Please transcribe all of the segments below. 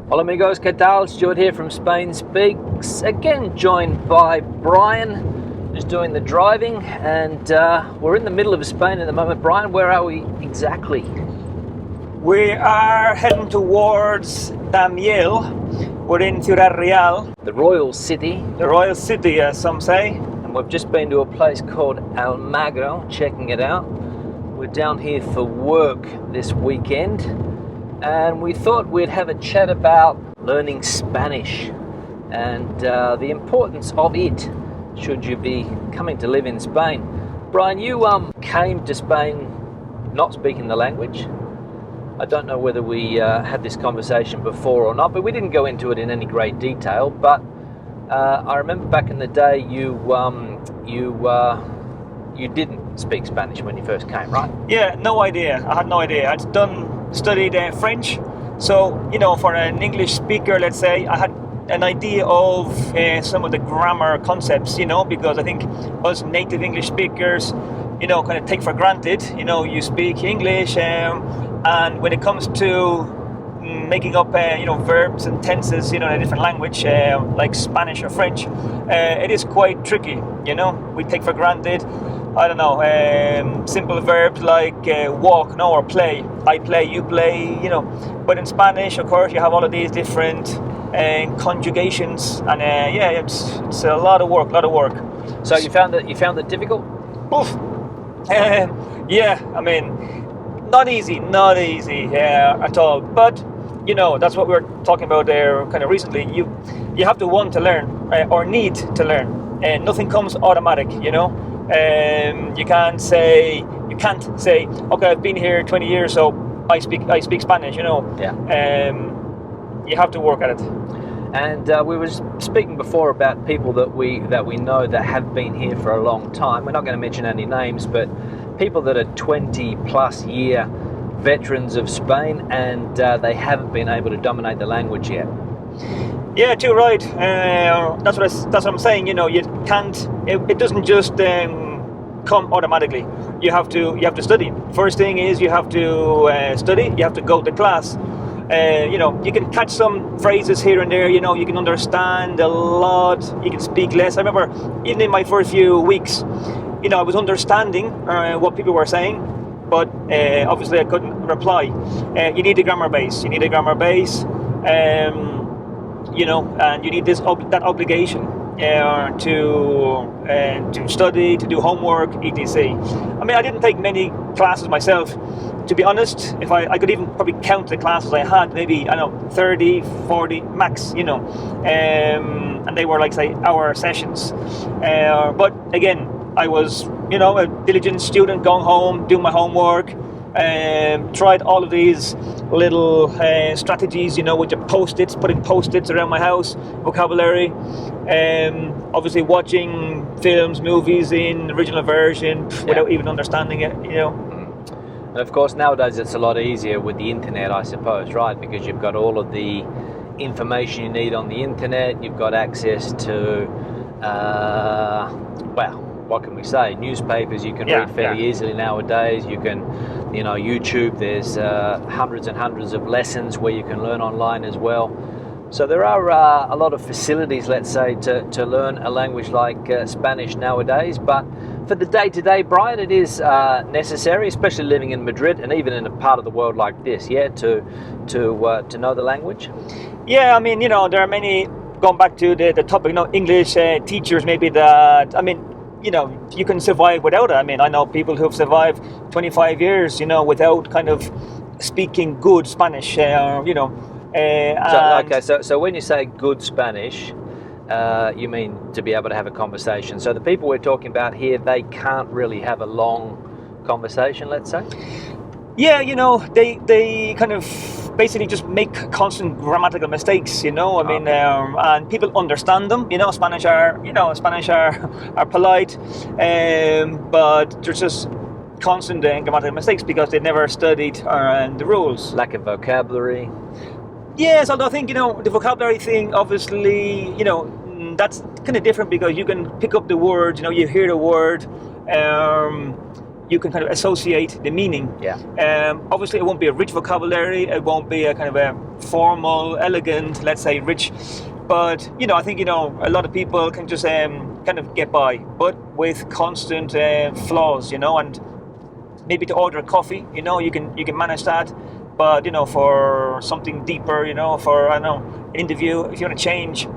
Hola amigos, ¿qué tal? Stuart here from Spain Speaks, again joined by Brian, who's doing the driving, and we're in the middle of Spain at the moment. Brian, where are we exactly? We are heading towards DELE. We're in Ciudad Real. The royal city. The royal city, as some say. And we've just been to a place called Almagro, checking it out. We're down here for work this weekend, and we thought we'd have a chat about learning Spanish and the importance of it should you be coming to live in Spain. Brian, you came to Spain not speaking the language. I don't know whether we had this conversation before or not, but we didn't go into it in any great detail. But I remember back in the day you didn't speak Spanish when you first came, right? Yeah, no idea. I had no idea. I'd studied French, so for an English speaker, let's say, I had an idea of some of the grammar concepts, because I think us native English speakers, kind of take for granted, you speak English, and when it comes to making up, verbs and tenses, in a different language, like Spanish or French, it is quite tricky, we take for granted, I don't know, simple verbs like walk, or play. I play, you play, but in Spanish, of course, you have all of these different conjugations, and it's a lot of work. So you found it difficult? Oof. Yeah, I mean, not easy at all. But that's what we were talking about there kind of recently. You have to want to learn or need to learn, and nothing comes automatic. You can't say, okay, I've been here 20 years, so I speak Spanish. Yeah. You have to work at it. And we were speaking before about people that we know that have been here for a long time. We're not going to mention any names, but people that are 20 plus year veterans of Spain, and they haven't been able to dominate the language yet. Yeah, too right. That's what I'm saying. You can't. It doesn't just come automatically. You have to study. First thing is you have to study. You have to go to class. You can catch some phrases here and there, you can understand a lot, you can speak less. I remember even in my first few weeks, I was understanding what people were saying, but obviously I couldn't reply. You need a grammar base, and you need that obligation to study, to do homework, etc. I mean, I didn't take many classes myself. To be honest, if I could even probably count the classes I had, maybe, 30, 40 max, and they were like, say, hour sessions. But again, I was, a diligent student, going home, doing my homework, tried all of these little strategies, with your post-its, putting post-its around my house, vocabulary, obviously watching films, movies in original version without even understanding it, And of course, nowadays it's a lot easier with the internet, I suppose, right? Because you've got all of the information you need on the internet. You've got access to, what can we say? Newspapers you can read fairly easily nowadays. You can, YouTube. There's hundreds and hundreds of lessons where you can learn online as well. So there are a lot of facilities, let's say, to learn a language like Spanish nowadays. But for the day-to-day, Brian, it is necessary, especially living in Madrid and even in a part of the world like this, to know the language. Yeah, I mean, there are many, going back to the topic, English teachers maybe that, I mean, you can survive without it. I mean, I know people who have survived 25 years, without kind of speaking good Spanish, So when you say good Spanish, you mean to be able to have a conversation. So the people we're talking about here, they can't really have a long conversation, let's say? Yeah, they kind of basically just make constant grammatical mistakes, I mean, and people understand them, Spanish are polite, but there's just constant grammatical mistakes because they never studied the rules. Lack of vocabulary. Yes, although I think, the vocabulary thing, obviously, that's kind of different because you can pick up the words, you hear the word, you can kind of associate the meaning. Yeah. Obviously, it won't be a rich vocabulary. It won't be a kind of a formal, elegant, let's say, rich. But I think a lot of people can just kind of get by, but with constant flaws, and maybe to order a coffee, you can manage that. But for something deeper, for an interview, if you want to change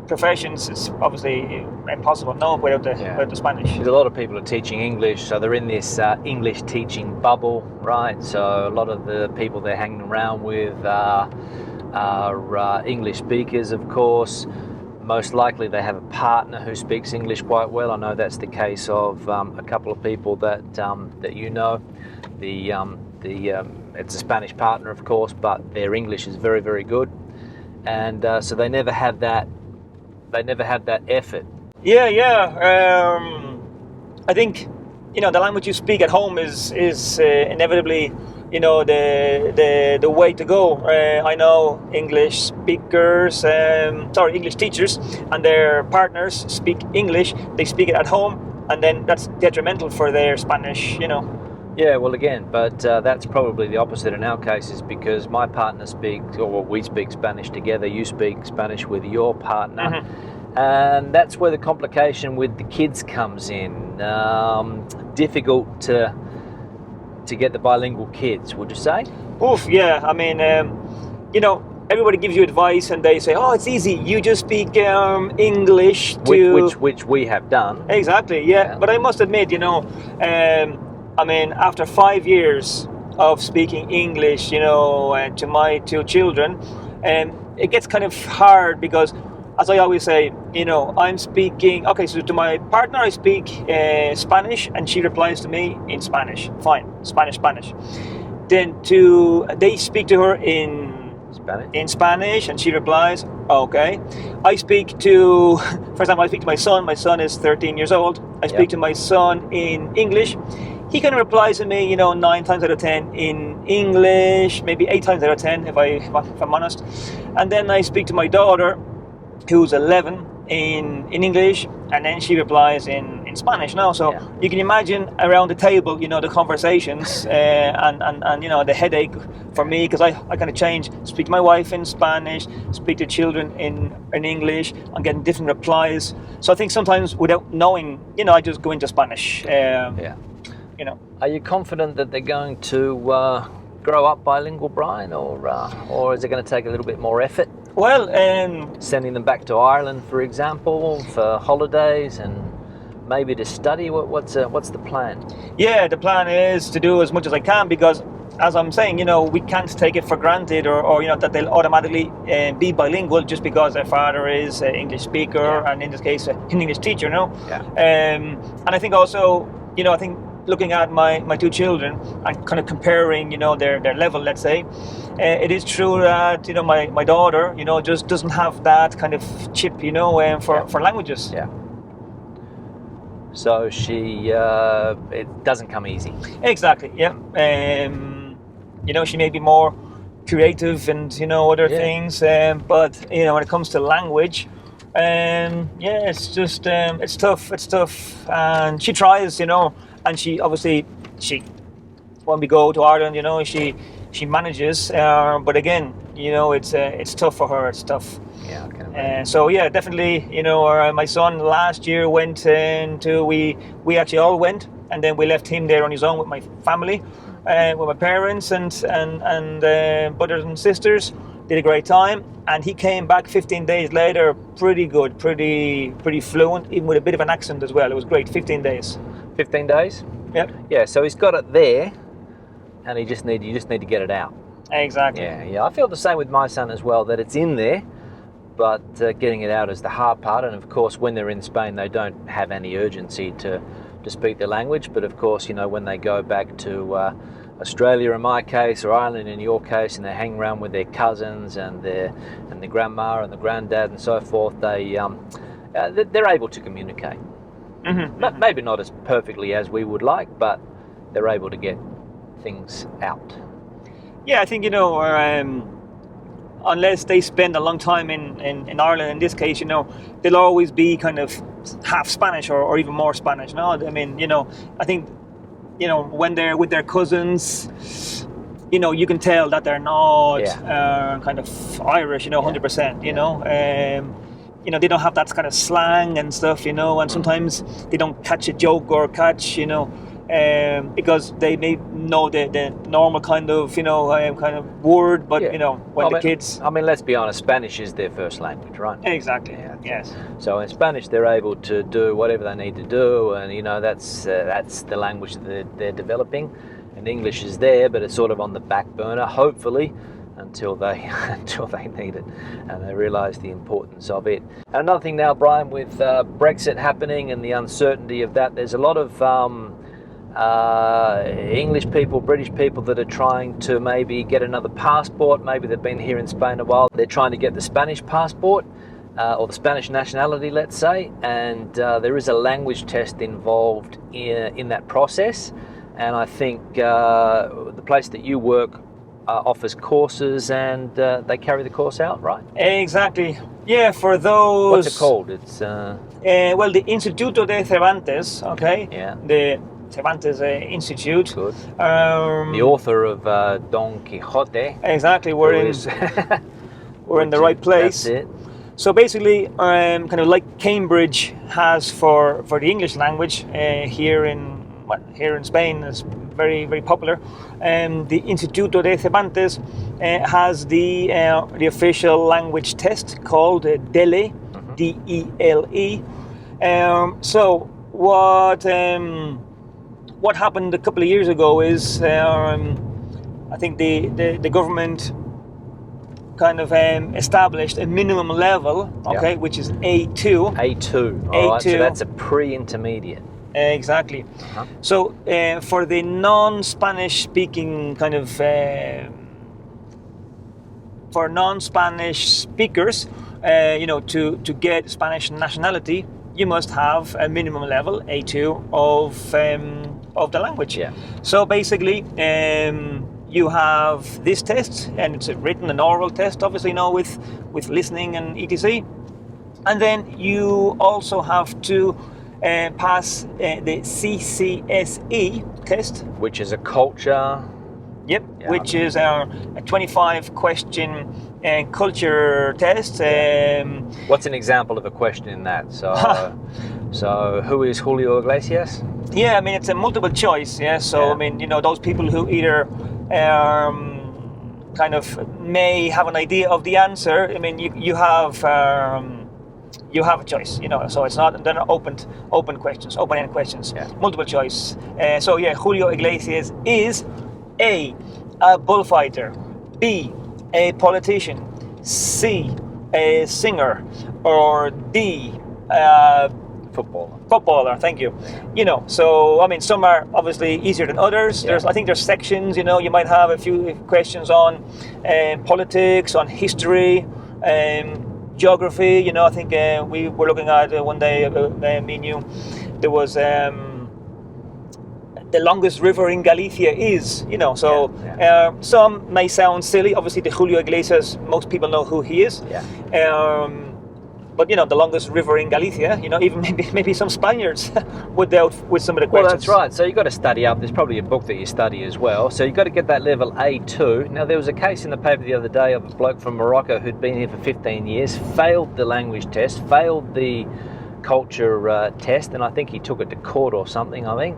professions, it's obviously impossible without the Spanish. Because a lot of people are teaching English, so they're in this English teaching bubble, right? So a lot of the people they're hanging around with are English speakers, of course. Most likely they have a partner who speaks English quite well. I know that's the case of a couple of people that it's a Spanish partner, of course, but their English is very, very good, and so they never have that effort. I think the language you speak at home is inevitably the way to go. I know English speakers, English teachers and their partners speak English. They speak it at home, and then that's detrimental for their Spanish. Yeah, well, again, but that's probably the opposite in our cases, because my partner speaks, or we speak Spanish together. You speak Spanish with your partner. Mm-hmm. And that's where the complication with the kids comes in. Difficult to get the bilingual kids, would you say? Oof, yeah. I mean, everybody gives you advice and they say, oh, it's easy. You just speak English to... Which we have done. Exactly, yeah. But I must admit, after 5 years of speaking English, to my 2 children, it gets kind of hard because, as I always say, I'm speaking, okay, so to my partner I speak Spanish and she replies to me in Spanish. Fine, Spanish. Then they speak to her in Spanish and she replies, okay. I speak to, for example, I speak to my son. My son is 13 years old. I speak to my son in English. He kind of replies to me, 9 times out of 10 in English, maybe 8 times out of 10 if I'm honest. And then I speak to my daughter, who's 11, in English, and then she replies in Spanish now. So you can imagine around the table, the conversations and the headache for me, because I kind of change, speak to my wife in Spanish, speak to children in English. I'm getting different replies. So I think sometimes without knowing, I just go into Spanish. Are you confident that they're going to grow up bilingual, Brian, or is it going to take a little bit more effort? Well, sending them back to Ireland, for example, for holidays and maybe to study. What's the plan? Yeah, the plan is to do as much as I can, because, as I'm saying, we can't take it for granted, or that they'll automatically be bilingual just because their father is an English speaker, and in this case, an English teacher. And I think also, looking at my 2 children and kind of comparing, their level, let's say, it is true that my daughter, just doesn't have that kind of chip, for languages. Yeah. So she, it doesn't come easy. Exactly. Yeah. She may be more creative and other things, but when it comes to language, it's just it's tough, and she tries, and she obviously when we go to Ireland, she manages, but again, it's tough for her. It's tough. Yeah, okay. So yeah, definitely, my son last year went into, we actually all went, and then we left him there on his own with my family, with my parents and brothers and sisters. Did a great time, and he came back 15 days later, pretty good, pretty fluent, even with a bit of an accent as well. It was great. 15 days. 15 days? Yep. Yeah, so he's got it there, and you just need to get it out. Exactly. Yeah. I feel the same with my son as well, that it's in there, but getting it out is the hard part. And of course, when they're in Spain, they don't have any urgency to speak the language. But of course, when they go back to Australia in my case, or Ireland in your case, and they hang around with their cousins and the grandma and the granddad and so forth, they're able to communicate. Mm-hmm. Maybe not as perfectly as we would like, but they're able to get things out. Yeah, I think unless they spend a long time in Ireland, in this case, they'll always be kind of half Spanish or even more Spanish. No, I mean, I think you know, when they're with their cousins, you know, you can tell that they're not kind of Irish, you know, 100%, you know. You know, they don't have that kind of slang and stuff, you know, and sometimes they don't catch a joke or catch, you know, because they may know the normal kind of, you know, kind of word, but, you know, when the kids... I mean, let's be honest, Spanish is their first language, right? Exactly, yes. So in Spanish, they're able to do whatever they need to do, and, you know, that's the language that they're developing. And English is there, but it's sort of on the back burner, hopefully, until they need it and they realise the importance of it. And another thing now, Brian, with Brexit happening and the uncertainty of that, there's a lot of English people, British people that are trying to maybe get another passport. Maybe they've been here in Spain a while. They're trying to get the Spanish passport or the Spanish nationality, let's say, and there is a language test involved in that process. And I think the place that you work offers courses, and they carry the course out, right? Exactly. Yeah, for those... What's it called? It's... well, the Instituto de Cervantes, okay? Yeah. The Cervantes Institute. Good. The author of Don Quixote. Exactly. We're in the right place. That's it. So basically, kind of like Cambridge has for the English language here in Spain, is very, very popular. The Instituto de Cervantes has the official language test called DELE, D-E-L-E. So what happened a couple of years ago is I think the government kind of established a minimum level, okay, which is A2. A2. All right, so that's a pre-intermediate. Exactly. So for the non-Spanish speaking kind of for non-Spanish speakers, you know, to get Spanish nationality, you must have a minimum level A2 of the language. Yeah. So basically, you have this test, and it's a written and oral test, obviously, you know, with listening and etc. And then you also have to pass the CCSE test, which is a culture. Yep, yeah. Which is a 25 question culture test. What's an example of a question in that? So who is Julio Iglesias? Yeah, I mean, it's a multiple choice. Yeah, so I mean, you know, those people who either kind of may have an idea of the answer. I mean, you have a choice, you know, so they're not open questions, open-ended questions, multiple choice. So yeah, Julio Iglesias is A bullfighter, B, a politician, C, a singer, or D, footballer, thank you. You know, so I mean, some are obviously easier than others. I think there's sections, you know, you might have a few questions on politics, on history, geography. You know, I think we were looking at one day, me and you, there was the longest river in Galicia is, you know, so some may sound silly. Obviously, the Julio Iglesias, most people know who he is. But you know, the longest river in Galicia, you know, even maybe some Spaniards would doubt with some of the questions. Well, that's right. So you've got to study up. There's probably a book that you study as well. So you've got to get that level A2. Now, there was a case in the paper the other day of a bloke from Morocco who'd been here for 15 years, failed the language test, failed the culture test, and I think he took it to court or something, I think,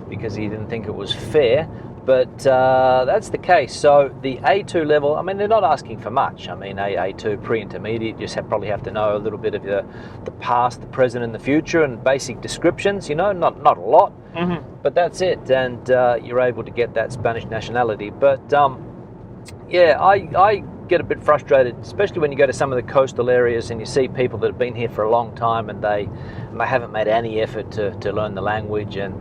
because he didn't think it was fair. But that's the case. So the A2 level, I mean, they're not asking for much. I mean, A2 pre-intermediate, you just probably have to know a little bit of the past, the present, and the future, and basic descriptions. You know, not a lot, but that's it. And you're able to get that Spanish nationality. But yeah, I get a bit frustrated, especially when you go to some of the coastal areas and you see people that have been here for a long time and they haven't made any effort to learn the language. And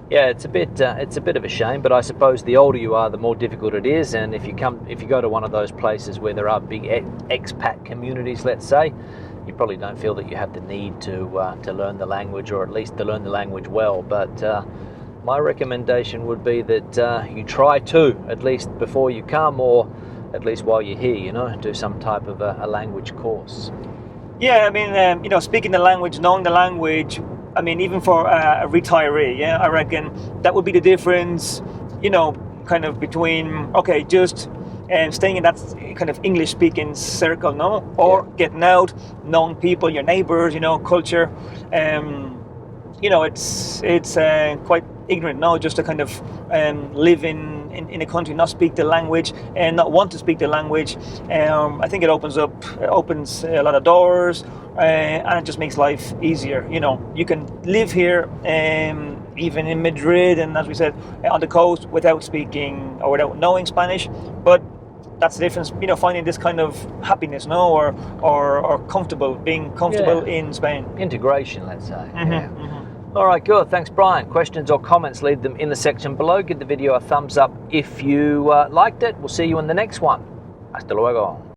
yeah, it's a bit of a shame, but I suppose the older you are, the more difficult it is. And if you go to one of those places where there are big expat communities, let's say, you probably don't feel that you have the need to learn the language, or at least to learn the language well. But my recommendation would be that you try to, at least before you come, or at least while you're here, you know, do some type of a language course. Yeah, I mean, you know, speaking the language, knowing the language, I mean, even for a retiree, yeah, I reckon that would be the difference, you know, kind of between, okay, just staying in that kind of English-speaking circle, no? Or getting out, knowing people, your neighbors, you know, culture. You know, it's quite ignorant, no? Just to kind of live in a country, not speak the language and not want to speak the language. I think it opens a lot of doors, and it just makes life easier. You know, you can live here, even in Madrid, and as we said, on the coast, without speaking or without knowing Spanish. But that's the difference, you know, finding this kind of happiness, no, or being comfortable in Spain. Integration, let's say. All right, good. Thanks, Brian. Questions or comments, leave them in the section below. Give the video a thumbs up if you liked it. We'll see you in the next one. Hasta luego.